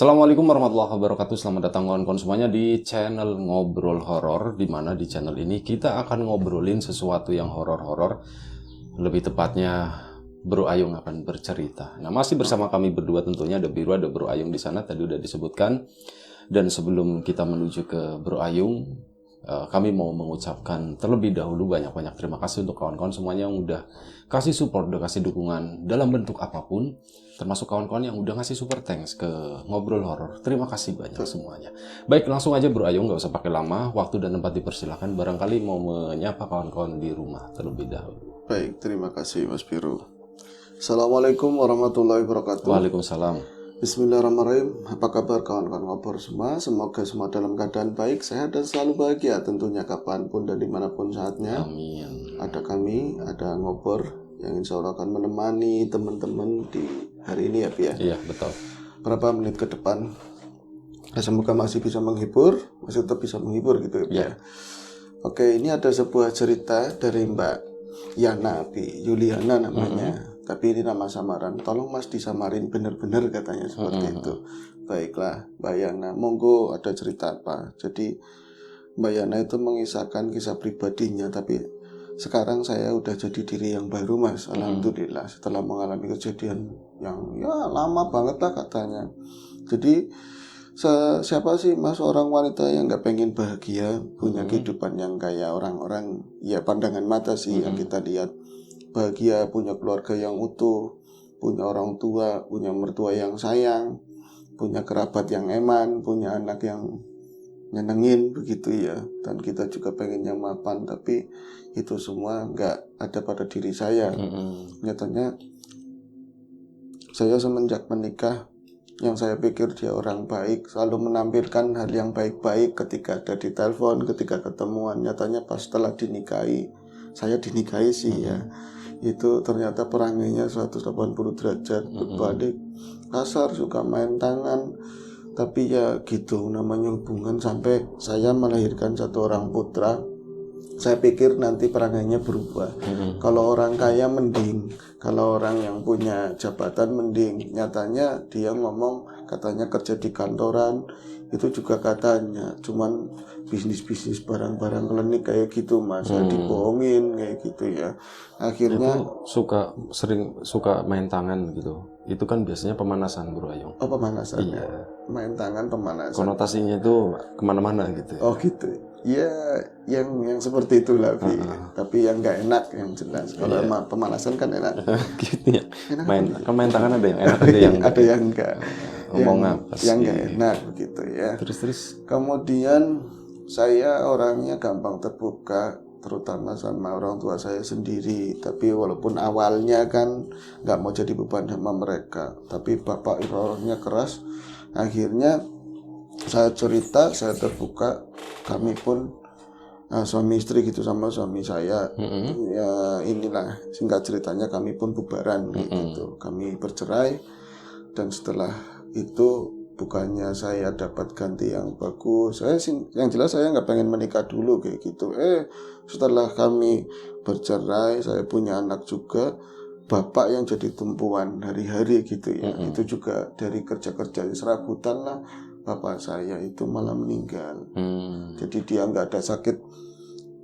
Assalamualaikum warahmatullahi wabarakatuh. Selamat datang kawan-kawan semuanya di channel Ngobrol Horor, di mana di channel ini kita akan ngobrolin sesuatu yang horor-horor. Lebih tepatnya Bro Ayung akan bercerita. Nah, masih bersama kami berdua tentunya, ada Biru, ada Bro Ayung di sana, tadi udah disebutkan. Dan sebelum kita menuju ke Bro Ayung, kami mau mengucapkan terlebih dahulu banyak-banyak terima kasih untuk kawan-kawan semuanya yang udah kasih support, udah kasih dukungan dalam bentuk apapun, termasuk kawan-kawan yang udah ngasih super thanks ke Ngobrol Horor. Terima kasih banyak semuanya. Baik, langsung aja Bro Ayung, nggak usah pakai lama, waktu dan tempat dipersilahkan. Barangkali mau menyapa kawan-kawan di rumah terlebih dahulu. Baik, terima kasih Mas Biru. Assalamualaikum warahmatullahi wabarakatuh. Waalaikumsalam. Bismillahirrahmanirrahim. Apa kabar kawan-kawan ngobrol semua? Semoga semua dalam keadaan baik, sehat, dan selalu bahagia tentunya kapanpun dan dimanapun saatnya. Amin. Ada kami, ada ngobrol yang insya Allah akan menemani teman-teman di hari ini ya Pi ya. Iya, betul. Berapa menit ke depan. Semoga masih bisa menghibur, masih tetap bisa menghibur gitu ya Pi ya. Oke, ini ada sebuah cerita dari Mbak Yana Pi, Yuliana namanya. Tapi ini nama samaran. Tolong Mas disamarin bener-bener katanya seperti itu. Baiklah, Mbak Yana. Monggo, ada cerita apa? Jadi Mbak Yana itu mengisahkan kisah pribadinya. Tapi sekarang saya udah jadi diri yang baru Mas. Alhamdulillah. Setelah mengalami kejadian yang ya lama banget lah katanya. Jadi siapa sih Mas orang wanita yang gak pengen bahagia, punya kehidupan yang kayak orang-orang, ya pandangan mata sih yang kita lihat. Bahagia, punya keluarga yang utuh, punya orang tua, punya mertua yang sayang, punya kerabat yang eman, punya anak yang nyenengin begitu ya. Dan kita juga pengen yang mapan, tapi itu semua nggak ada pada diri saya. Nyatanya saya semenjak menikah, yang saya pikir dia orang baik, selalu menampilkan hal yang baik-baik ketika ada di telepon, ketika ketemuan. Nyatanya pas setelah dinikahi, saya dinikahi sih ya, itu ternyata perangainya 180 derajat berbalik, kasar, suka main tangan. Tapi ya gitu namanya hubungan, sampai saya melahirkan satu orang putra. Saya pikir nanti perangainya berubah. Kalau orang kaya mending, kalau orang yang punya jabatan mending. Nyatanya dia ngomong katanya kerja di kantoran, itu juga katanya cuman bisnis-bisnis barang-barang klinik kayak gitu Mas. Dibohongin kayak gitu ya. Akhirnya Itu sering suka main tangan gitu. Itu kan biasanya pemanasan Bro Ayung. oh pemanasan. Iya. Main tangan pemanasan. Konotasinya itu kemana-mana gitu. Oh gitu. Ya, yang seperti itulah, tapi yang nggak enak yang jelas. Kalau emang pemanasan kan enak. Gitu ya. Main tangan ada yang enak, ada yang Ada yang enggak. ngomong apa sih? Yang nggak enak begitu ya. Terus. Kemudian saya orangnya gampang terbuka, terutama sama orang tua saya sendiri. Tapi walaupun awalnya kan nggak mau jadi beban sama mereka, tapi bapak orangnya keras. Akhirnya saya cerita, saya terbuka. Kami pun suami istri gitu sama suami saya. Ya inilah singkat ceritanya, kami pun bubaran gitu. Kami bercerai, dan setelah itu bukannya saya dapat ganti yang bagus, yang jelas saya nggak pengen menikah dulu kayak gitu. Setelah kami bercerai, saya punya anak juga, bapak yang jadi tumpuan hari-hari gitu ya. Itu juga dari kerja-kerja serabutan lah, bapak saya itu malah meninggal. Jadi dia nggak ada sakit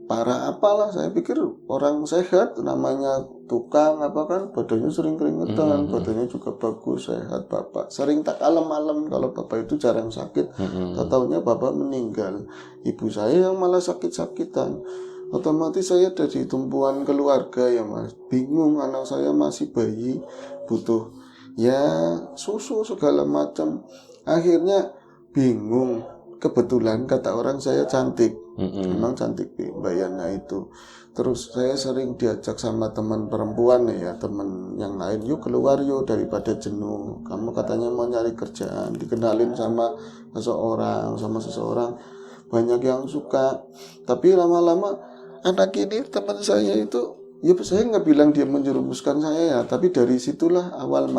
parah apalah. Saya pikir orang sehat, namanya tukang apa kan, badannya sering keringetan, badannya juga bagus, sehat bapak. Sering tak malam-malam kalau bapak itu jarang sakit. Tahu-taunya bapak meninggal. Ibu saya yang malah sakit-sakitan. Otomatis saya dari tumpuan keluarga ya Mas. Bingung, anak saya masih bayi, butuh ya susu segala macam. Akhirnya bingung. Kebetulan kata orang saya cantik. Memang cantik Mbak Yana itu. Terus saya sering diajak sama teman perempuan ya, teman yang lain, yuk keluar yuk daripada jenuh. Kamu katanya mau nyari kerjaan, dikenalin sama seseorang, banyak yang suka. Tapi lama-lama anak ini teman saya itu, ya saya nggak bilang dia menjerumuskan saya ya, tapi dari situlah awal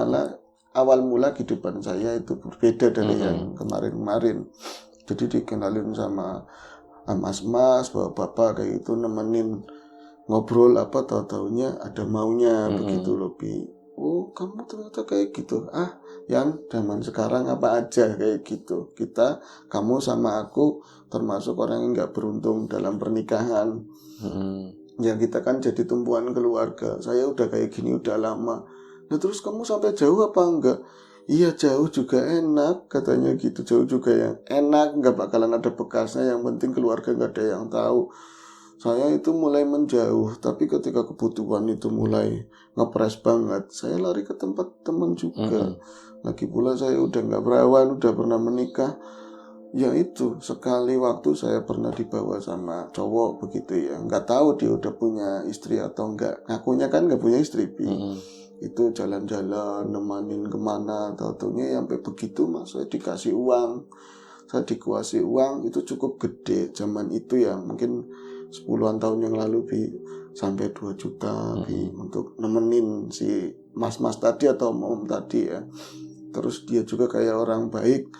mula kehidupan saya itu berbeda dari yang kemarin-kemarin. Jadi dikenalin sama mas-mas, bapak-bapak kayak itu, nemenin ngobrol apa, tahu-taunya ada maunya begitu lebih. oh kamu ternyata kayak gitu. Yang zaman sekarang apa aja kayak gitu. Kamu sama aku termasuk orang yang nggak beruntung dalam pernikahan. Ya kita kan jadi tumpuan keluarga. Saya udah kayak gini udah lama. Nah terus kamu sampai jauh apa enggak? Iya jauh juga enak katanya gitu. Jauh juga yang enak, nggak bakalan ada bekasnya. Yang penting keluarga nggak ada yang tahu. Saya itu mulai menjauh, tapi ketika kebutuhan itu mulai ngepres banget, saya lari ke tempat teman juga. Lagi pula saya udah nggak perawan, udah pernah menikah. Ya itu, sekali waktu saya pernah dibawa sama cowok begitu ya. Nggak tahu dia udah punya istri atau enggak. Ngakunya kan nggak punya istri, Bi. Itu jalan-jalan, nemanin kemana, taunya sampai begitu mas, saya dikasih uang. Saya dikasih uang itu cukup gede zaman itu ya, mungkin 10-an tahun yang lalu Bi, sampai 2 juta Bi, untuk nemenin si mas-mas tadi atau om tadi ya. Terus dia juga kayak orang baik,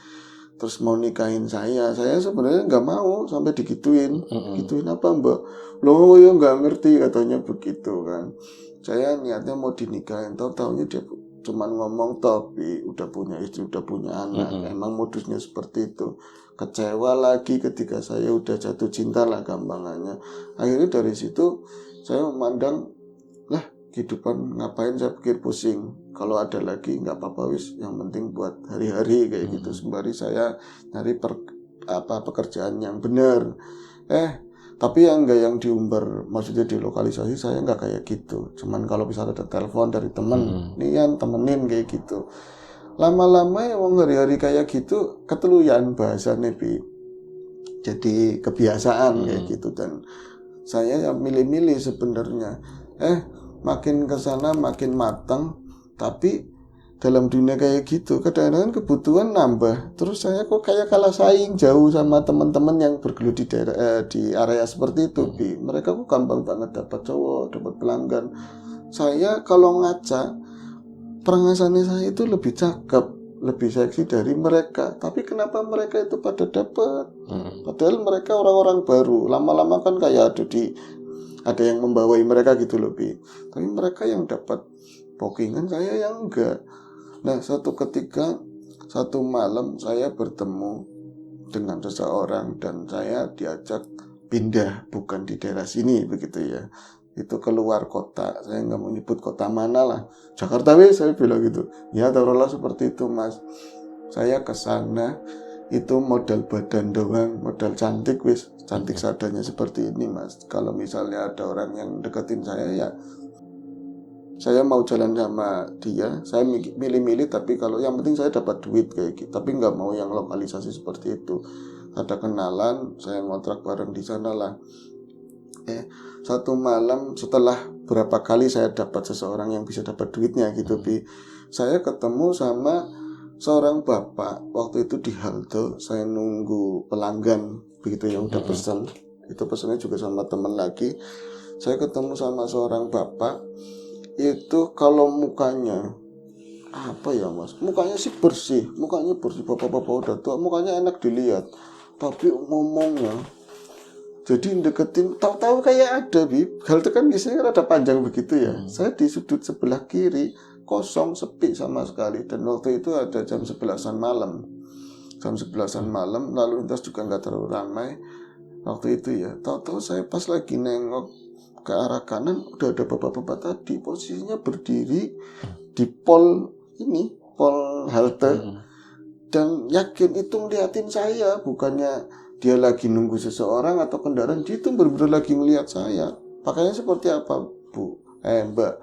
terus mau nikahin saya sebenarnya nggak mau sampai digituin. Gituin apa mbak? Loh ya nggak ngerti katanya begitu kan. Saya niatnya mau dinikahin, taunya dia cuman ngomong tapi udah punya istri, udah punya anak. Emang modusnya seperti itu. Kecewa lagi ketika saya udah jatuh cinta lah gampangannya. Akhirnya dari situ saya memandang, lah kehidupan ngapain saya pikir pusing. Kalau ada lagi nggak apa-apa wis, yang penting buat hari-hari kayak gitu. Sembari saya nyari pekerjaan yang benar. Tapi yang enggak yang diumbar, maksudnya di lokalisasi saya nggak kayak gitu. Cuman kalau bisa ada telepon dari temen, nih yang temenin kayak gitu. Lama-lama ya hari-hari kayak gitu keteluyan bahasanya Bi. Jadi kebiasaan kayak gitu, dan saya yang milih-milih sebenarnya. Makin kesana makin matang, tapi dalam dunia kayak gitu kadang-kadang kebutuhan nambah. Terus saya kok kayak kalah saing jauh sama teman-teman yang bergelut di daerah di area seperti itu Bi. Mereka kok gampang banget dapat cowok, dapat pelanggan. Saya kalau ngaca, perangasannya saya itu lebih cakep, lebih seksi dari mereka. Tapi kenapa mereka itu pada dapat? Padahal mereka orang-orang baru. Lama-lama kan kayak ada yang membawai mereka gitu loh Bi. Tapi mereka yang dapat bookingan, saya yang enggak. Nah satu ketika, satu malam saya bertemu dengan seseorang dan saya diajak pindah, bukan di daerah sini begitu ya. Itu keluar kota, saya nggak mau nyebut kota mana lah. Jakarta wis, saya bilang gitu. Ya taruhlah seperti itu mas. Saya ke sana itu modal badan doang, modal cantik wis, cantik seadanya seperti ini mas. Kalau misalnya ada orang yang deketin saya ya saya mau jalan sama dia, saya milih-milih, tapi kalau yang penting saya dapat duit kayak gitu. Tapi nggak mau yang lokalisasi seperti itu. Ada kenalan, saya ngontrak bareng di sana lah. Satu malam setelah berapa kali saya dapat seseorang yang bisa dapat duitnya gitu Bi, saya ketemu sama seorang bapak. Waktu itu di halte saya nunggu pelanggan begitu yang udah pesen. Itu pesannya juga sama teman lagi. Saya ketemu sama seorang bapak. Itu kalau mukanya apa ya mas, mukanya sih bersih, bapak-bapak udah tua, mukanya enak dilihat. Tapi ngomongnya, jadi deketin, tahu-tahu kayak ada Bi, halte kan biasanya ada panjang begitu ya. Saya di sudut sebelah kiri kosong, sepi sama sekali. Dan waktu itu ada jam 11-an malam, lalu lintas juga nggak terlalu ramai waktu itu ya. Tahu-tahu saya pas lagi nengok ke arah kanan, udah ada bapak-bapak tadi posisinya berdiri di pol halte, dan yakin itu ngeliatin saya. Bukannya dia lagi nunggu seseorang atau kendaraan, dia itu benar-benar lagi ngeliat saya. Pakaiannya seperti apa Bu? Mbak,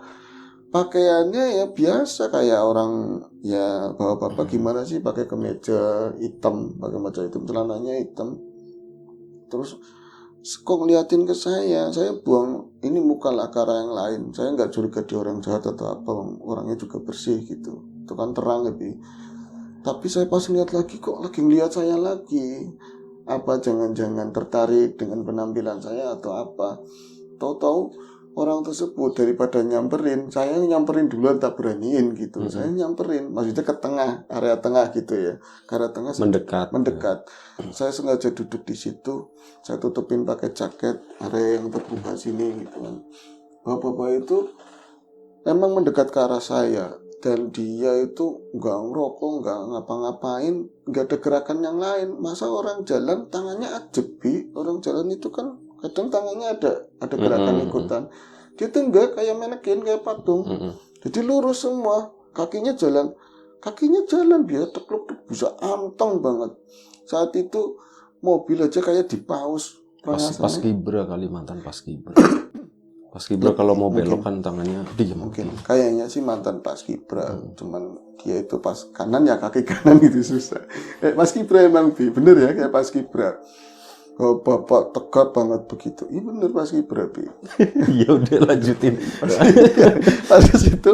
pakaiannya ya biasa kayak orang ya bapak-bapak gimana sih, pakai kemeja hitam, celananya hitam. Terus kok ngeliatin ke saya buang ini muka lah ke arah yang lain. Saya nggak curiga dia orang jahat atau apa, orangnya juga bersih gitu, itu kan terang lebih. Tapi saya pas lihat lagi, kok lagi ngeliat saya lagi. Apa jangan-jangan tertarik dengan penampilan saya atau apa? Tahu-tahu orang tersebut daripada nyamperin, saya nyamperin duluan, tak beraniin gitu. Saya nyamperin, maksudnya ke tengah, area tengah gitu ya. Ke area tengah mendekat. Saya sengaja duduk di situ. Saya tutupin pakai jaket, area yang terbuka sini gitu kan. Bapak-bapak itu emang mendekat ke arah saya, dan dia itu nggak ngerokok, nggak ngapa-ngapain, nggak ada gerakan yang lain. Masa orang jalan tangannya ajeb, Bi? Orang jalan itu kan kadang tangannya ada gerakan ikutan. Dia tuh enggak, kayak manekin, kayak patung. Jadi lurus semua, kakinya jalan dia tekluk bisa anteng banget. Saat itu mobil aja kayak dipaus. Paskibra Kalimantan Paskibra. Paskibra kalau mau belok kan tangannya diam. Mungkin kayaknya sih mantan Paskibra, cuman dia itu pas kanan ya kaki kanan itu susah. Paskibra emang Bi, bener ya kayak Paskibra. Oh, bapak tegap banget begitu. Iya bener Paskibra Bi. Ya udah lanjutin. Pas itu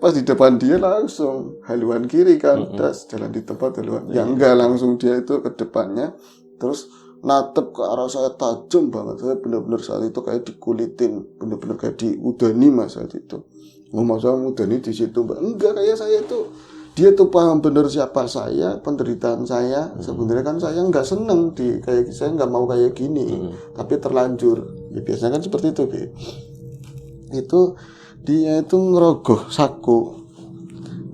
pas di depan dia langsung haluan kiri kan, das jalan di tempat haluan. Ya enggak, langsung dia itu ke depannya, terus natep ke arah saya tajam banget. Saya benar-benar saat itu kayak dikulitin, benar-benar kayak diudani Mas saat itu. Oh masa udani di situ Mbak? Enggak, kayak saya itu, dia tuh paham bener siapa saya, penderitaan saya. Sebenarnya kan saya nggak seneng kayak saya nggak mau kayak gini, tapi terlanjur. Ya biasanya kan seperti itu Bi. Itu dia itu ngerogoh saku,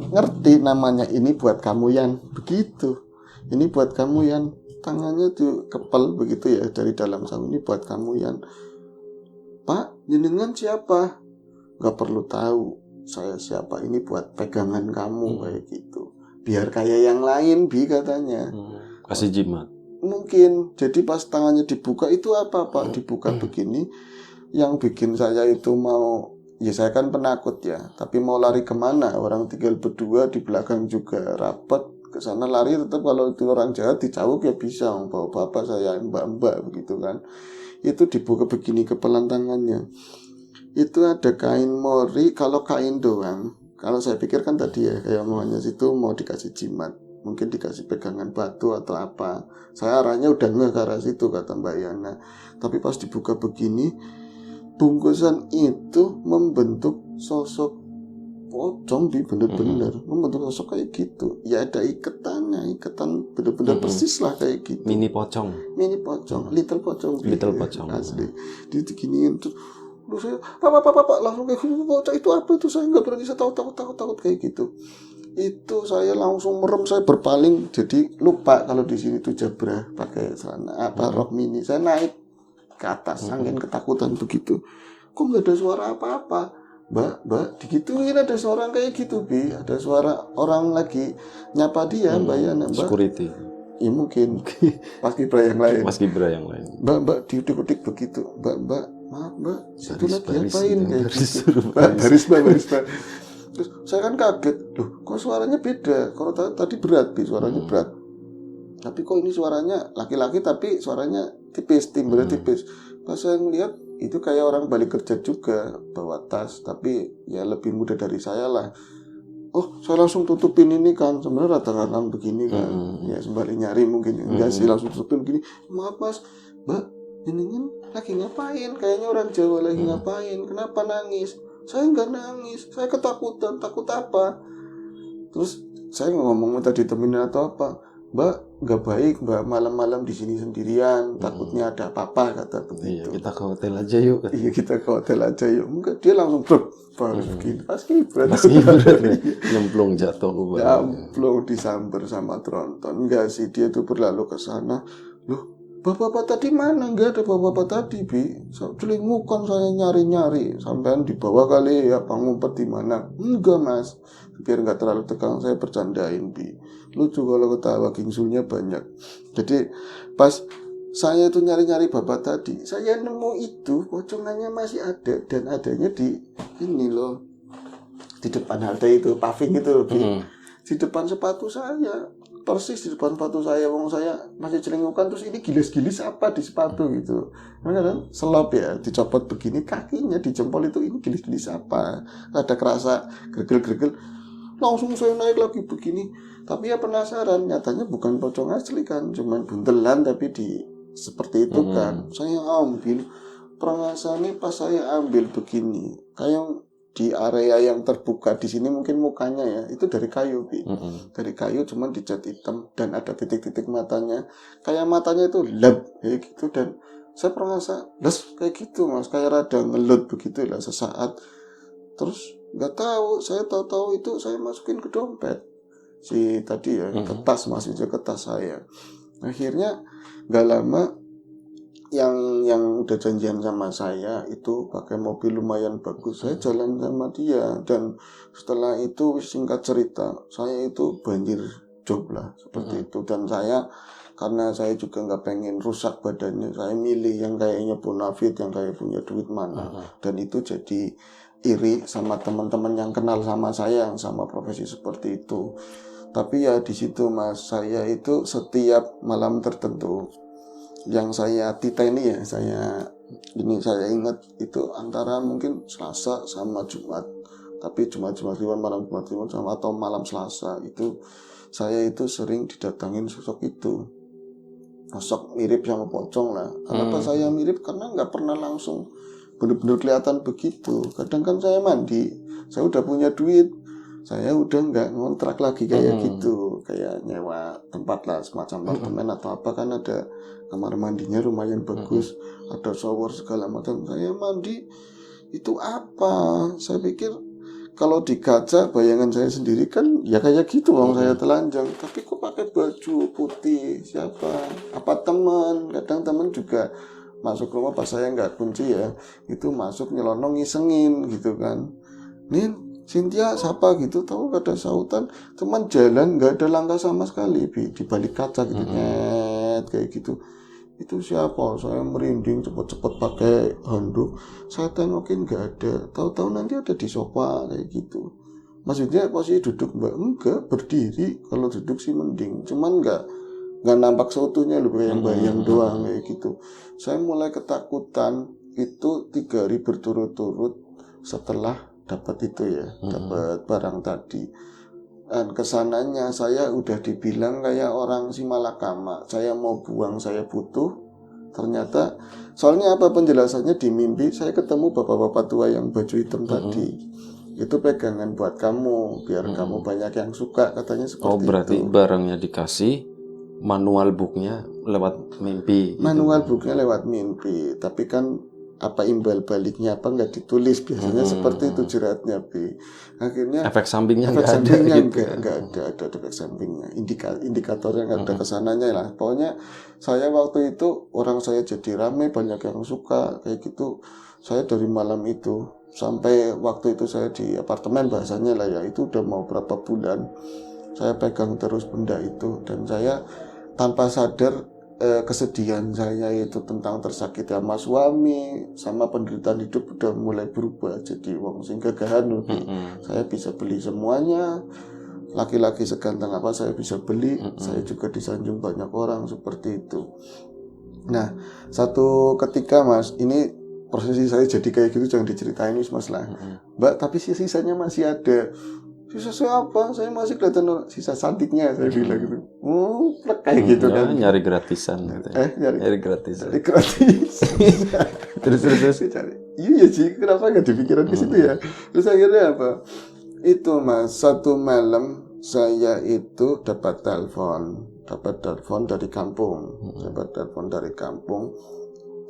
ngerti namanya, ini buat kamu Yan, begitu. Ini buat kamu Yan. Tangannya tuh kepel begitu ya dari dalam saku, ini buat kamu Yan. Pak, jenengan siapa? Gak perlu tahu saya siapa, ini buat pegangan kamu kayak gitu. Biar kayak yang lain Bi katanya. Kasih jimat. Mungkin. Jadi pas tangannya dibuka itu apa Pak? Dibuka begini. Yang bikin saya itu mau, ya saya kan penakut ya, tapi mau lari kemana? Orang tinggal berdua, di belakang juga rapat. Ke sana lari tetap, kalau itu orang jahat dicawuk ya bisa, bawa bapak saya, mbak-mbak begitu kan. Itu dibuka begini kepelan tangannya. Itu ada kain mori, kalau kain doang. Kalau saya pikir kan tadi ya kayak omongannya situ mau dikasih jimat, mungkin dikasih pegangan batu atau apa. Saya arahnya udah nggak ke arah situ kata Mbak Yana. Tapi pas dibuka begini, bungkusan itu membentuk sosok pocong Bi, bener-bener membentuk sosok kayak gitu. Ya ada iketannya, ikatan bener-bener persis lah kayak gitu. Mini pocong, little pocong Bi. little pocong Asli. Dia diginiin tuh. Terus saya, pak, langsung kayak bocah itu apa itu, saya nggak berani, saya takut kayak gitu. Itu saya langsung merem, saya berpaling, jadi lupa kalau di sini tuh Jabra pakai celana rok mini. Saya naik ke atas, angin ketakutan begitu. Kok nggak ada suara apa-apa? Mbak, digituin ada suara kayak gitu Bi, ada suara orang lagi nyapa dia, Mbak Yana, Mbak. Security. Ya mungkin Paskibra yang lain. Mbak diudik-udik begitu, Mbak. Maaf Mbak, itu lagi apain kayak gitu. Baris Mbak. Terus saya kan kaget, loh kok suaranya beda. Kalau tadi berat Bi, suaranya berat. Tapi kok ini suaranya laki-laki tapi suaranya tipis, timbrenya tipis. Pas saya ngeliat itu kayak orang balik kerja juga, bawa tas, tapi ya lebih muda dari saya lah. Oh, saya langsung tutupin ini kan, sebenarnya rata-rata begini kan. Ya sembari nyari mungkin, enggak sih, langsung tutupin begini. Maaf Mas, Mbak, ini kan lagi ngapain? Kayaknya orang Jawa lagi ngapain? Kenapa nangis? Saya nggak nangis, saya ketakutan. Takut apa? Terus saya ngomong minta ditemenin atau apa? Mbak, nggak baik Mbak malam-malam di sini sendirian, takutnya ada apa-apa kata begitu. Iya, kita ke hotel aja yuk. Iya, kita ke hotel aja yuk. Enggak, dia langsung baru begini. Paskibra nyemplung jatuh. Nyemplung disamber sama tronton. Enggak sih, dia tuh berlalu ke sana. Loh, bapak-bapak tadi mana? Enggak ada bapak-bapak tadi Bi. Celingukan saya nyari-nyari, sampean di bawah kali ya, ngumpet di mana? Enggak Mas, biar nggak terlalu tegang saya bercandain Bi. Lucu kalau ketawa, gingsulnya banyak. Jadi pas saya itu nyari-nyari bapak tadi, saya nemu itu pocongannya masih ada, dan adanya di ini loh, di depan halte itu, paving itu Bi. Di depan sepatu saya, persis di depan sepatu saya. Wong saya masih celingukan, terus ini gilis-gilis apa di sepatu gitu. Kan selop ya, dicopot begini kakinya, di jempol itu, ini gilis-gilis apa. Ada kerasa gregel-gregel. Langsung saya naik lagi begini. Tapi ya penasaran, nyatanya bukan pocong asli kan, cuman buntelan tapi seperti itu kan. Saya ambil, perasaannya pas saya ambil begini, kayak di area yang terbuka di sini mungkin mukanya ya, itu dari kayu Bi. Dari kayu cuman dicat hitam dan ada titik-titik matanya. Kayak matanya itu lab kayak gitu, dan saya perasa kayak gitu Mas, kayak rada ngelut begitu lah sesaat. Terus nggak tahu, saya tahu-tahu itu saya masukin ke dompet si tadi ya, ke tas, masih ke tas saya. Akhirnya nggak lama yang udah janjian sama saya itu pakai mobil lumayan bagus, saya jalan sama dia, dan setelah itu singkat cerita saya itu banjir job lah seperti itu. Dan saya, karena saya juga nggak pengen rusak badannya, saya milih yang kayaknya bonafit, yang kayak punya duit mana. Dan itu jadi iri sama teman-teman yang kenal sama saya yang sama profesi seperti itu. Tapi ya di situ Mas, saya itu setiap malam tertentu yang saya titeni ya, saya ingat itu antara mungkin Selasa sama Jumat. Tapi Jumat Kliwon, malam Jumat Kliwon sama atau malam Selasa itu saya itu sering didatangin sosok itu. Sosok mirip sama pocong lah. Kenapa saya mirip? Karena nggak pernah langsung benar-benar kelihatan begitu. Kadang kan saya mandi, saya udah punya duit, saya udah nggak ngontrak lagi kayak gitu, kayak nyewa tempat lah semacam apartemen atau apa, kan ada kamar mandinya lumayan bagus, ada shower segala macam. Saya mandi itu apa? Saya pikir kalau di kaca bayangan saya sendiri kan ya kayak gitu, saya telanjang, tapi kok pakai baju putih, siapa? Apa teman? Kadang teman juga masuk rumah pas saya nggak kunci ya, itu masuk nyelonong ngisengin gitu kan. Nin, Cynthia siapa gitu, tahu gak ada sautan, cuman jalan nggak ada langkah sama sekali di balik kaca gitu, nyet kayak gitu. Itu siapa? Saya merinding, cepet-cepet pakai handuk, saya tengokin nggak ada. Tahu-tahu nanti ada di sofa kayak gitu. Maksudnya posisi duduk mbak? Enggak, berdiri. Kalau duduk sih mending, cuman nggak nampak seutuhnya loh, bayang-bayang doang kayak gitu. Saya mulai ketakutan itu 3 hari berturut-turut setelah dapat itu ya, dapat barang tadi. Dan kesananya saya udah dibilang kayak orang si malakama, saya mau buang, saya butuh. Ternyata soalnya apa penjelasannya, di mimpi saya ketemu bapak-bapak tua yang baju hitam tadi. Itu pegangan buat kamu, biar kamu banyak yang suka, katanya seperti itu. Oh, berarti barangnya dikasih, manual booknya lewat mimpi gitu. Manual booknya lewat mimpi, tapi kan apa imbal baliknya apa nggak ditulis, biasanya seperti itu jeratnya Bi. Akhirnya efek sampingnya efek nggak ada sampingnya gitu. ada efek sampingnya, indikatornya nggak ada kesananya lah. Pokoknya saya waktu itu orang saya jadi rame, banyak yang suka kayak gitu. Saya dari malam itu sampai waktu itu saya di apartemen bahasanya lah ya, itu udah mau berapa bulan saya pegang terus benda itu, dan saya tanpa sadar kesedihan saya itu tentang tersakiti sama suami, sama penderitaan hidup udah mulai berubah jadi wong sing gagahan. Saya bisa beli semuanya, laki-laki seganteng apa saya bisa beli. Saya juga disanjung banyak orang seperti itu. Nah, satu ketika Mas, ini prosesi saya jadi kayak gitu jangan diceritain Mas lah, Mbak, tapi sisanya masih ada. Sisa saya apa? Saya masih kelihatan sisa santiknya, saya bilang gitu. Kayak gitu kan. Nyari gratisan gitu. Nyari gratisan. Nyari gratis. terus. Iya sih, kenapa nggak dipikiran ke situ ya? Terus akhirnya apa? Itu Mas, satu malam saya itu dapat telepon dari kampung. Dapat telepon dari kampung.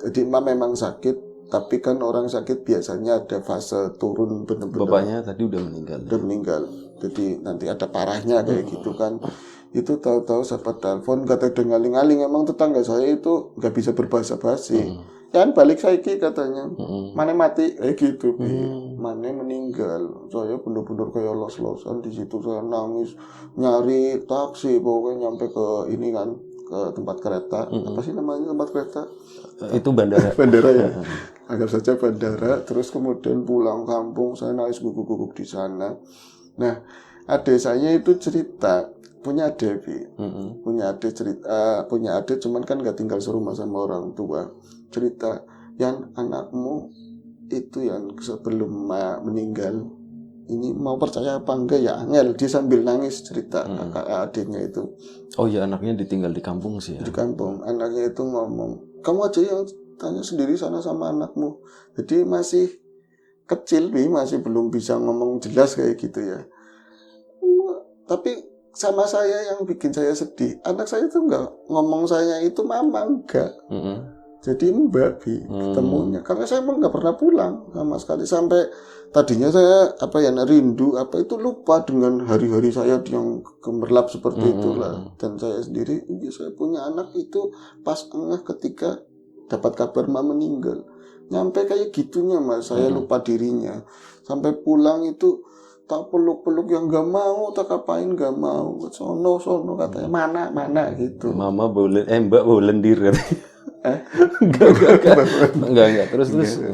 Jadi memang sakit. Tapi kan orang sakit biasanya ada fase turun benar-benar. Bapaknya tadi udah meninggal. Jadi nanti ada parahnya kayak gitu kan. Itu tahu-tahu sahabat telepon, kata dengaling-aling, emang tetangga saya itu nggak bisa berbahasa basi. Kan balik saiki katanya. Mane mati gitu. Mane meninggal. Saya benar-benar kayak los-losan di situ, saya nangis, nyari taksi, pokoknya nyampe ke ini kan, ke tempat kereta. Apa sih namanya tempat kereta? Itu bandara. Bandara ya. Anggap saja bandara. Terus kemudian pulang kampung, saya nangis guguk-guguk di sana. Nah, adik saya itu cerita, punya adik cuman kan nggak tinggal serumah sama orang tua. Cerita, yang anakmu itu yang sebelum meninggal ini mau percaya apa enggak ya Angel, dia sambil nangis cerita adiknya itu. Oh ya, anaknya ditinggal di kampung sih ya. Di kampung, anaknya itu ngomong, kamu aja yang tanya sendiri sana sama anakmu. Jadi masih kecil, masih belum bisa ngomong jelas kayak gitu ya. Tapi sama saya yang bikin saya sedih, anak saya tuh nggak ngomong saya itu mama, enggak. jadi Mbak Bi ketemunya karena saya emang nggak pernah pulang sama sekali sampai tadinya saya rindu itu lupa dengan hari-hari saya yang gemerlap seperti itulah. Dan saya sendiri saya punya anak itu pas ketika dapat kabar mama meninggal, nyampe kayak gitunya Mas, saya lupa dirinya sampai pulang itu tak peluk-peluk yang nggak mau, tak apain nggak mau, sono katanya mana gitu. Mama boleh, Mbak boleh lendir kan? Enggak. Terus.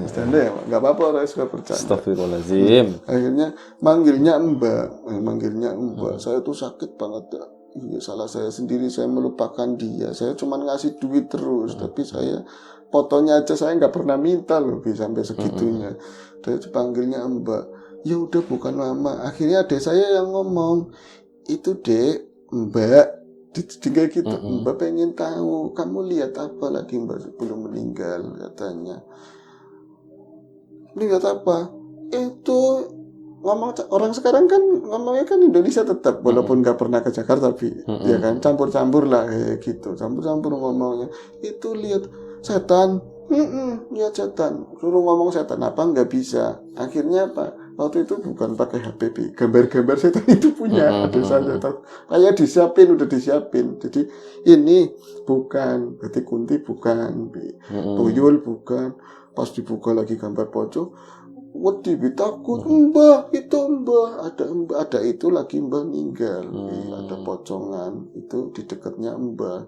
Standar ya, nggak apa-apa, orang suka percaya. Astagfirullahaladzim. Akhirnya manggilnya Mbak. Saya tuh sakit banget. Iya, salah saya sendiri, saya melupakan dia. Saya cuma ngasih duit terus, tapi saya fotonya aja saya nggak pernah minta loh, sampai segitunya. Saya panggilnya Mbak. Ya udah bukan mama. Akhirnya adik saya yang ngomong, itu Dek, Mbak, kayak gitu. Mbak pengen tahu kamu lihat apa lagi Mbak sebelum meninggal, katanya. Lihat apa? Itu ngomong, orang sekarang kan ngomongnya kan Indonesia tetap, walaupun nggak pernah ke Jakarta, tapi ya kan campur-campur lah kayak gitu, campur-campur ngomongnya. Itu lihat setan, lihat setan, suruh ngomong setan apa nggak bisa. Akhirnya apa? Waktu itu bukan pakai HP, gambar-gambar setan itu punya ada saya, kayak udah disiapin. Jadi ini bukan, berarti Kunti bukan, Tuyul bukan. Pas dibuka lagi gambar pojok, wedi takut, Mbak itu ada itu lagi Mbak meninggal, ada pocongan itu di dekatnya Mbak.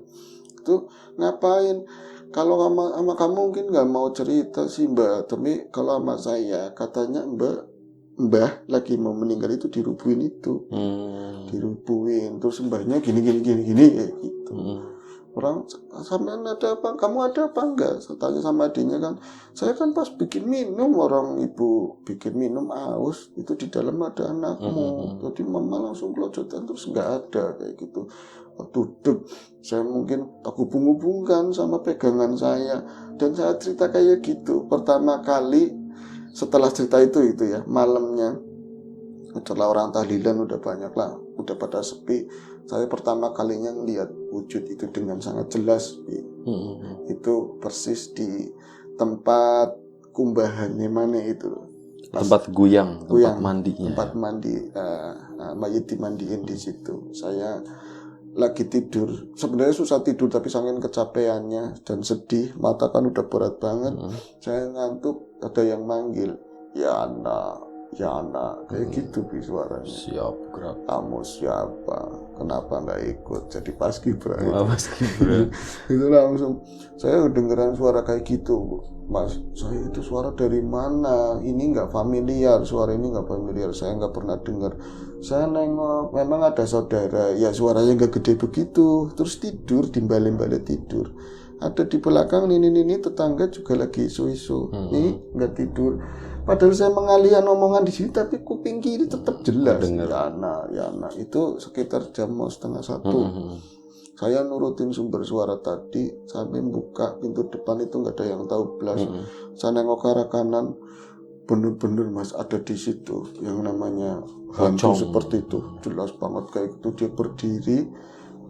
Itu ngapain? Kalau sama kamu mungkin nggak mau cerita sih Mbak, tapi kalau sama saya katanya Mbah lagi mau meninggal itu dirubuhin itu, dirubuhin terus mbahnya gini kayak gitu. Orang sampean ada apa? Kamu ada apa enggak? Saya tanya sama adiknya kan. Saya kan pas bikin minum, orang ibu bikin minum aus itu di dalam ada anakmu. Jadi mama langsung kelojotan terus nggak ada kayak gitu. Tutup. Saya mungkin tak hubung-hubungkan sama pegangan saya dan saya cerita kayak gitu. Pertama kali setelah cerita itu ya malamnya setelah orang tahlilan udah banyak lah, udah pada sepi, saya pertama kalinya ngelihat wujud itu dengan sangat jelas. Itu persis di tempat kumbahannya mana itu, tempat guyang, tempat mandinya, tempat mandi, mayat dimandiin di situ. Saya lagi tidur, sebenarnya susah tidur tapi saking kecapeannya dan sedih, mata kan udah berat banget. Saya ngantuk, ada yang manggil, ya anak kayak gitu suaranya. Siap gerak. Kamu siapa? Kenapa nggak ikut jadi paskibra? Itu langsung saya dengeran suara kayak gitu, Mas. Saya itu suara dari mana? Ini nggak familiar, suara ini nggak familiar. Saya nggak pernah dengar. Saya nengok, memang ada saudara, ya suaranya nggak gede begitu. Terus tidur, dimbali-bali tidur. Ada di belakang ini tetangga juga lagi isu-isu. Nih nggak tidur. Padahal saya mengalihkan omongan di sini, tapi kuping kiri tetap jelas. Ya anak. Itu sekitar jam 12:30. Saya nurutin sumber suara tadi sampai buka pintu depan itu nggak ada yang tahu belas. Saya nengok ke arah kanan, bener-bener Mas ada di situ yang namanya hantu seperti itu, jelas banget kayak itu. Dia berdiri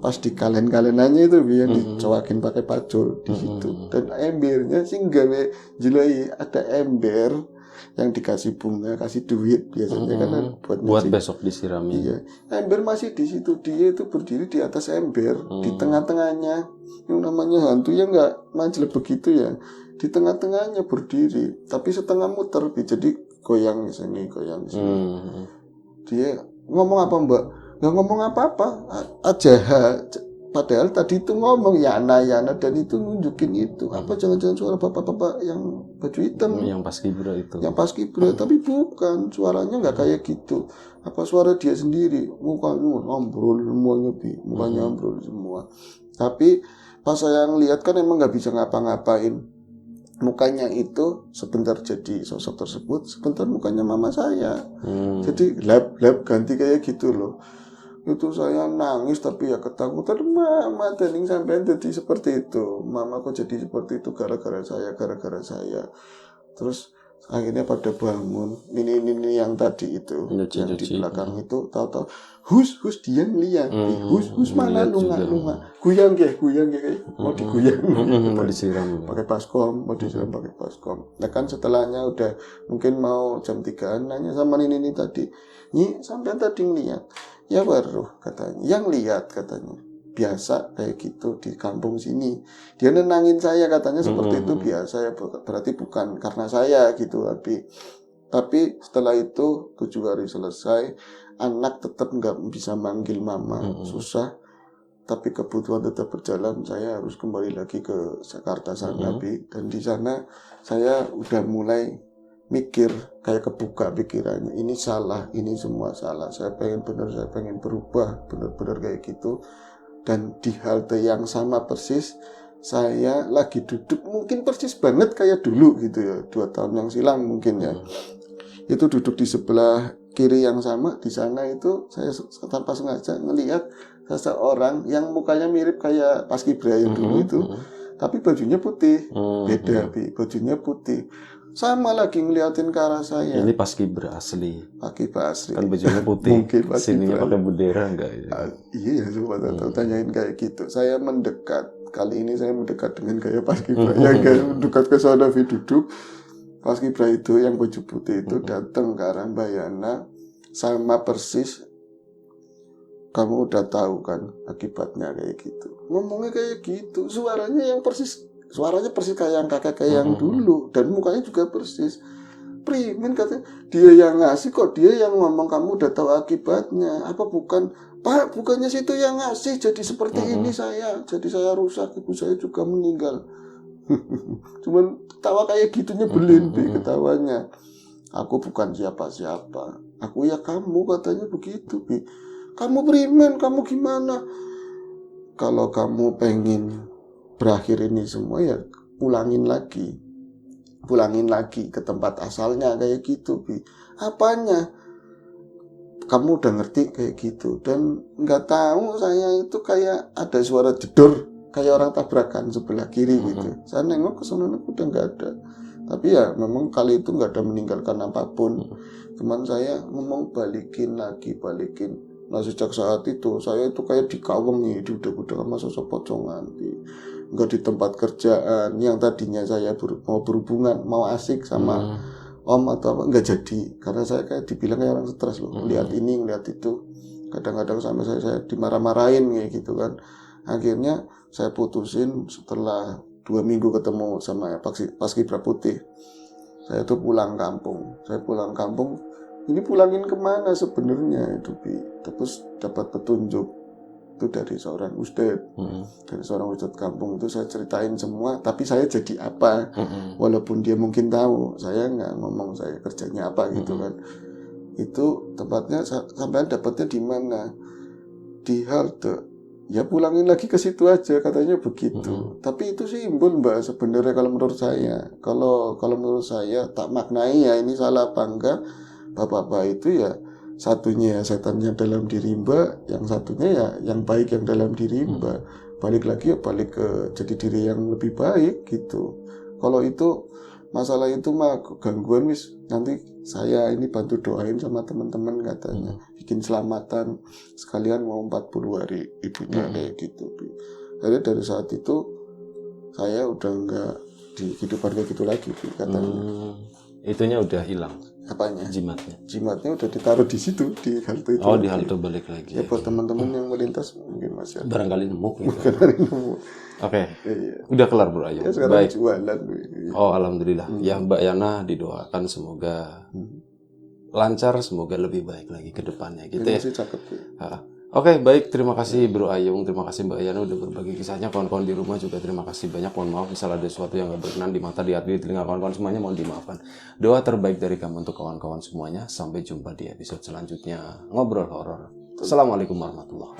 pas di kalen-kalenannya itu biar dicowakin pakai pacul di situ. Dan embernya sih gawe jilai, ada ember yang dikasih bunga, kasih duit biasanya kan buat besok disirami. Iya, ember masih di situ. Dia itu berdiri di atas ember, di tengah-tengahnya. Yang namanya hantu ya nggak manjel begitu ya. Di tengah-tengahnya berdiri, tapi setengah muter, jadi goyang di sini. Dia ngomong apa Mbak? Nggak ngomong apa-apa, aja. Padahal tadi itu ngomong ya anak, dan itu nunjukin itu. Apa jangan-jangan suara bapak-bapak yang baju hitam? Yang paskibra itu. Yang paskibra, tapi bukan. Suaranya nggak kayak gitu. Apa suara dia sendiri? Mukanya ambrol semuanya, mukanya ambrol semua. Tapi pas saya ngeliat kan emang nggak bisa ngapa-ngapain. Mukanya itu sebentar jadi sosok tersebut, sebentar mukanya mama saya. Jadi lap ganti kayak gitu loh. Itu saya nangis tapi ya ketakutan, mama tening sampean jadi seperti itu, mama kok jadi seperti itu gara-gara saya. Terus Akhirnya pada bangun. Ini yang tadi itu, yang di Nyuci-nyuci. belakang itu, tahu-tahu hus dia ngeliat. Hus mana Ngeliat lunga. juga. Guyang ke, mau diguyang. Mau disiram. Pakai baskom, mau disiram pakai baskom. Nah kan setelahnya udah mungkin mau jam 3-an, nanya sama ini tadi, Nyi sampai tadi ngeliat. Ya baru katanya, yang lihat katanya. Biasa kayak gitu di kampung sini. Dia nenangin saya katanya seperti itu biasa ya, berarti bukan karena saya gitu. Tapi setelah itu 7 hari selesai, anak tetap nggak bisa manggil mama, susah. Tapi kebutuhan tetap berjalan. Saya harus kembali lagi ke Jakarta sana, dan di sana saya udah mulai mikir, kayak kebuka pikirannya. Ini salah, ini semua salah. Saya pengen berubah, benar-benar kayak gitu. Dan di halte yang sama persis, saya lagi duduk, mungkin persis banget kayak dulu gitu ya, 2 tahun yang silam mungkin ya. Itu duduk di sebelah kiri yang sama, di sana itu saya tanpa sengaja ngelihat seseorang yang mukanya mirip kayak Paskibra yang dulu itu, tapi bajunya putih, beda, bajunya putih. Sama lagi ngeliatin ke arah saya. Ini Paskibra asli. Paskibra asli. Kan bajunya putih. Mungkin sininya pakai bendera enggak ya? Iya, coba tahu tanyain kayak gitu. Saya mendekat. Kali ini saya mendekat dengan gaya Paskibra. Yang gaya mendekat ke sana duduk. Paskibra itu yang baju putih itu datang ke arah Mbak Yana, sama persis. Kamu udah tahu kan akibatnya kayak gitu. Ngomongnya kayak gitu. Suaranya persis kayak yang kakek yang dulu, dan mukanya juga persis. Primin katanya, dia yang ngasih kok, dia yang ngomong, kamu udah tahu akibatnya. Apa bukan, Pak, bukannya situ yang ngasih, jadi seperti ini saya. Jadi saya rusak, ibu saya juga meninggal. Cuman ketawa kayak gitu, nyebelin ketawanya. Aku bukan siapa-siapa. Aku ya kamu, katanya begitu, Bi. Kamu Primin, kamu gimana? Kalau kamu pengen berakhir ini semua ya pulangin lagi ke tempat asalnya kayak gitu, Bi. Apanya? Kamu udah ngerti kayak gitu, dan nggak tahu saya itu kayak ada suara jedor kayak orang tabrakan sebelah kiri gitu. Saya nengok ke sana udah nggak ada, tapi ya memang kali itu nggak ada meninggalkan apapun. Cuman saya ngomong balikin. Nah sejak saat itu saya itu kayak dikawengi, diudah-udah sama sosok pocongan. Nggak di tempat kerjaan yang tadinya saya mau berhubungan, mau asik sama om atau apa, nggak jadi, karena saya kayak dibilang kayak orang stres loh, lihat ini ngeliat itu, kadang-kadang sampai saya dimarah-marahin kayak gitu kan. Akhirnya saya putusin setelah 2 minggu ketemu sama Paskibra Putih. Saya tuh pulang kampung. Ini pulangin kemana sebenarnya itu, Bi? Terus dapat petunjuk itu dari seorang ustadz, dari seorang ustadz kampung itu. Saya ceritain semua, tapi saya jadi apa, walaupun dia mungkin tahu, saya nggak ngomong saya kerjanya apa gitu kan. Itu tempatnya sampai dapatnya di mana, di halte. Ya pulangin lagi ke situ aja, katanya begitu. Tapi itu simbol, Mbak, sebenarnya kalau menurut saya. Kalau menurut saya tak maknai ya ini salah apa enggak. Bapak-bapak itu ya satunya ya setan yang dalam diri Mbak, yang satunya ya yang baik yang dalam diri Mbak. Balik lagi ya balik ke jadi diri yang lebih baik gitu. Kalau itu masalah itu mah gangguan wis, nanti saya ini bantu doain sama teman-teman katanya, bikin selamatan sekalian mau 40 hari ibunya kayak gitu. Jadi dari saat itu saya udah nggak di kehidupan kayak gitu lagi katanya. Itunya udah hilang. Apanya? Jimatnya udah ditaruh di situ, di halte itu. Oh, di halte balik lagi. Ya buat teman-teman yang melintas mungkin masih ada. Barangkali nemu gitu. Oke. Iya. Udah kelar, Bro Ayu. Ya, sekarang baik. Jualan. Oh, alhamdulillah. Ya, Mbak Yana didoakan semoga lancar, semoga lebih baik lagi ke depannya gitu ya. Masih cakep ya. Oke, baik. Terima kasih Bro Ayung, terima kasih Mbak Yana udah berbagi kisahnya. Kawan-kawan di rumah juga terima kasih banyak. Mohon maaf misal ada sesuatu yang gak berkenan di mata, di hati, di telinga kawan-kawan semuanya, mohon dimaafkan. Doa terbaik dari kami untuk kawan-kawan semuanya. Sampai jumpa di episode selanjutnya Ngobrol Horor. Assalamualaikum warahmatullahi wabarakatuh.